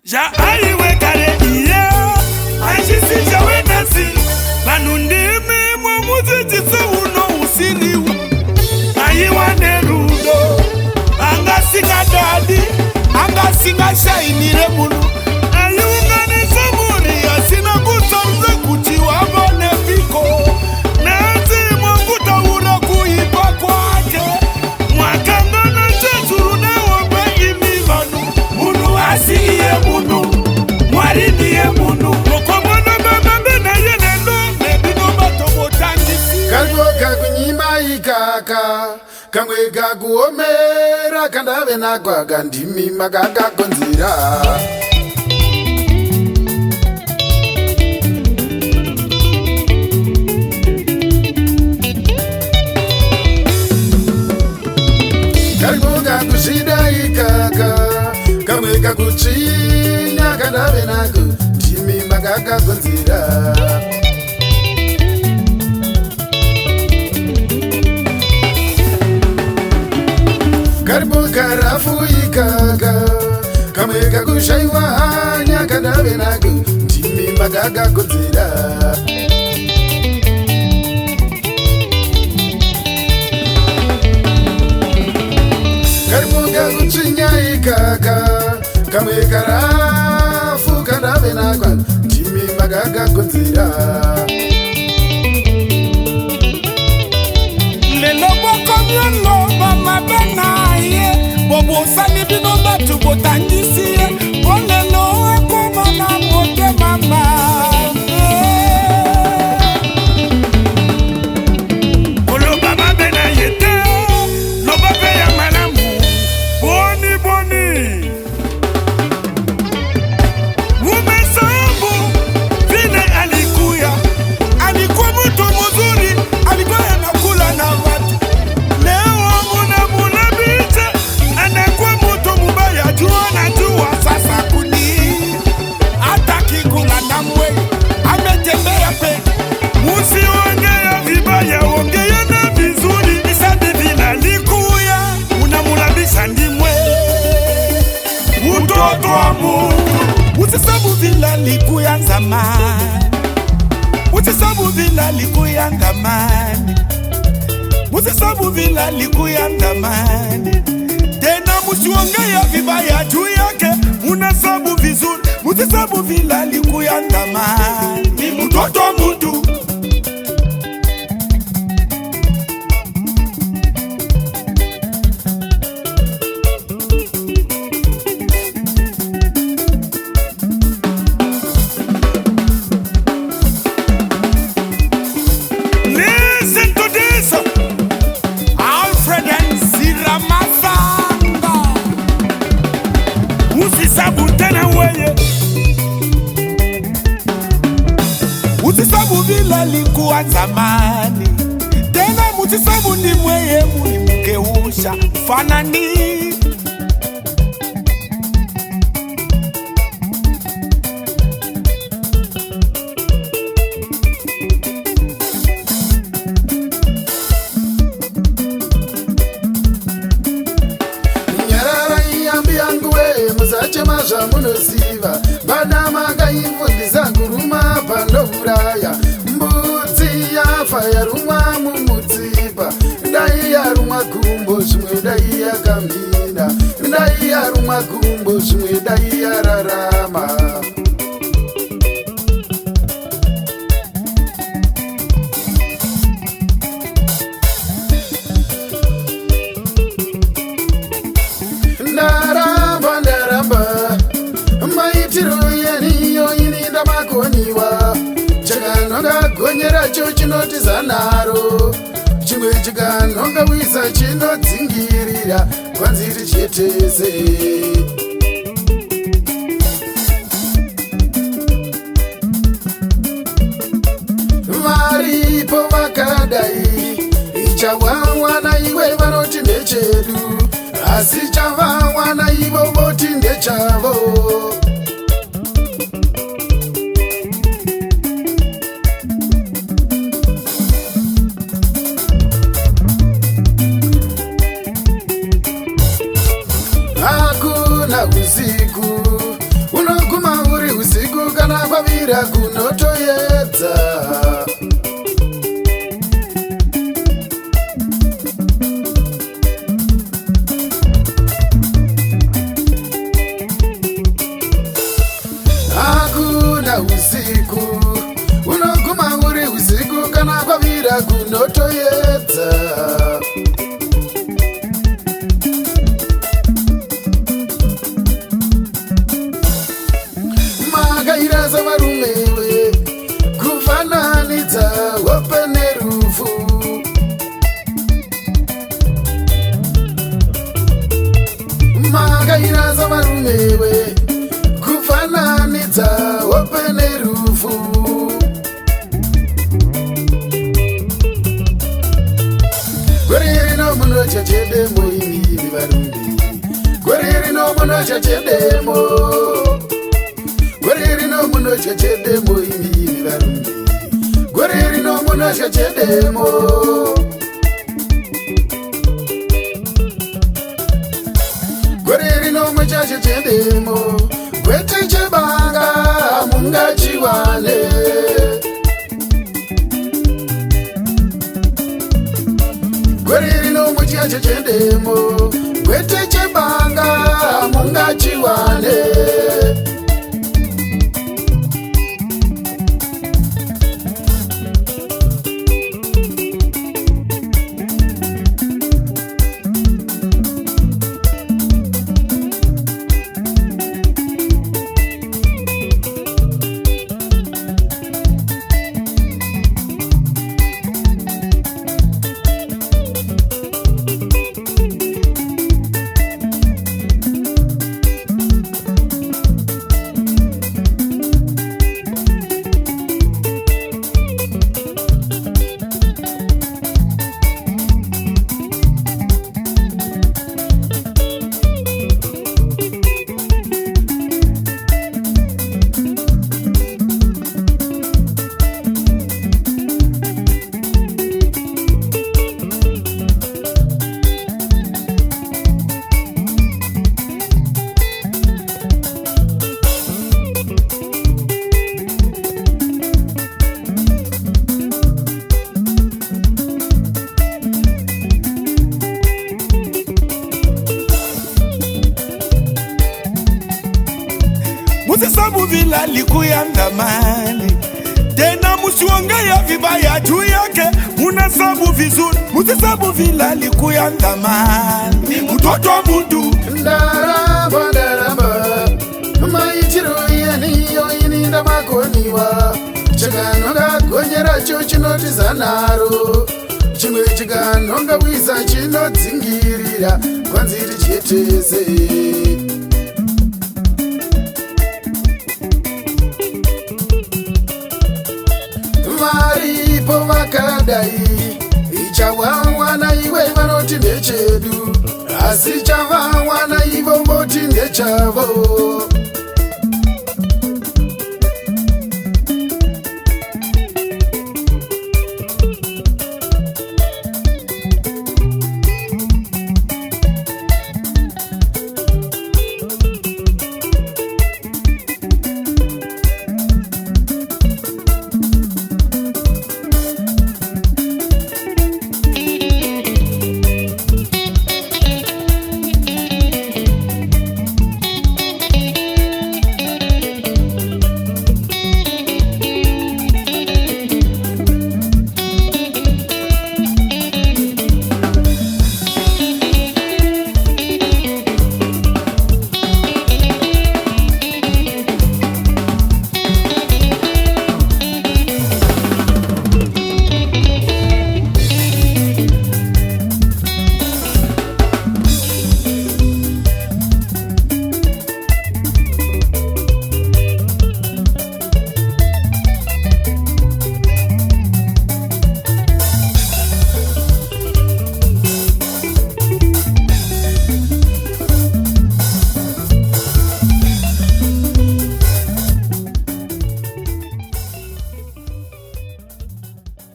Ja aiwe kare iya Aishisi jawe nasi Manundime mwamuzi jitsu uno usiriu Aiwa nerudo Anga singa dadi Anga singa shainire mulu Ayunga nizamuri Asina kusamze kuchiwa vane viko Nezi mwakuta ura kuipa kwake Mwakangana chesuru na wabe imivanu Munu asiye munu Mwaridiye munu Mokomona baba bena yenendo Nebino bato motangisi Kalboka kunyima ikaka Kangwe gaguomera Kandave na kwa gandimi magaga konzira Kalboka kushida ikaka Kangwe gakuchinya Kandave na kwa gandimi magaga konzira Karibu karafu ikaka Kamweka kushaiwa hanya Kandave naku Timi magaga kunzira Karibu kakuchinya ikaka Kamweka rafu Kandave naku Timi magaga kunzira Lelo boko myono mama benaye Bobo sani bino batu botangisi ye Olelo akoma na mote mama Olo baba benaye te Lo babe ya malamu Boni boni Umesabu Vile alikuya Alikuwa mtu mzuri Alikuwa yanakula na watu Leo muna biche Anakuwa mtu mubaya Jua na jua sasa kuni Hata kikula na mwe Ametembea pe Usiongea vibaya Ongea na vizuri Isadi vina likuya Unamulabisha ndimwe Utoto wa Mungu Usisabu vila likuya zamani Usisabu vila likuya ngamani Usisabu vila likuya ngamani Tena musiongea vibaya juu yake Unasabu vizuri Usisabu vila likuya ngamani Ni mtoto wa mtu Listen to this Alfred and Sira Masanga Usisabu tena weye Usisabu vila likuwa zamani Tena musisabu ni mweye mulimukeusha Fanani Nyarara iyambi yangu we Muzache mazha munosiva Bada maga ifundiza nguruma Pando uraya Mbutsi yafa yarumwa mumutsipa Ndai yarumwa kumbo Shmwe dai yakamina Ndai yarumwa kumbo Shmwe dai yararama Ndaramba Maitiro yeniyo ininda makoniwa Chakanonga gonyera cho chinotiza naro Chimwe chikanonga wisa chinodzingirira Kwanziri chetese Varipo vakadai Ichawawa na iwe vanoti ndechedu Asi chavawa na ivo voti ndechavo Hakuna usiku kwakavira kunotoedza. Hakuna usiku unoguma uri usiku kana kwavira kunotoedza. Makairasa varumewe kufananidza hope nerufu. Makairasa varumewe kufananidza hope nerufu. Gore rino muno chachedemo imiri varumbi. Gore rino muno chachedemo. Gore rino muno chachedemo imiri varumbi. Gore rino muno chachedemo. Gore rino muno chachedemo. Kwete chebanga mungachiwane. Gore rino muno chachedemo. Kwete chebanga mungachiwane. Musisabu vila likuyandamani tena musiongea vibaya juu yake, munasabu vizuri. Musisabu vila likuyandamani mtoto wa mtu. Ndaramba ndaramba maitiro yeniyo ininda makoniwa. Chikanonga gonyera cho chinotizanaro. Chimwe chikanonga bwiza chinodzingirira kwanziri chetese. Varipo vakadai ichawawa na iwe vanoti ndechedu, asi chavawa na ivo mboti ndechavo.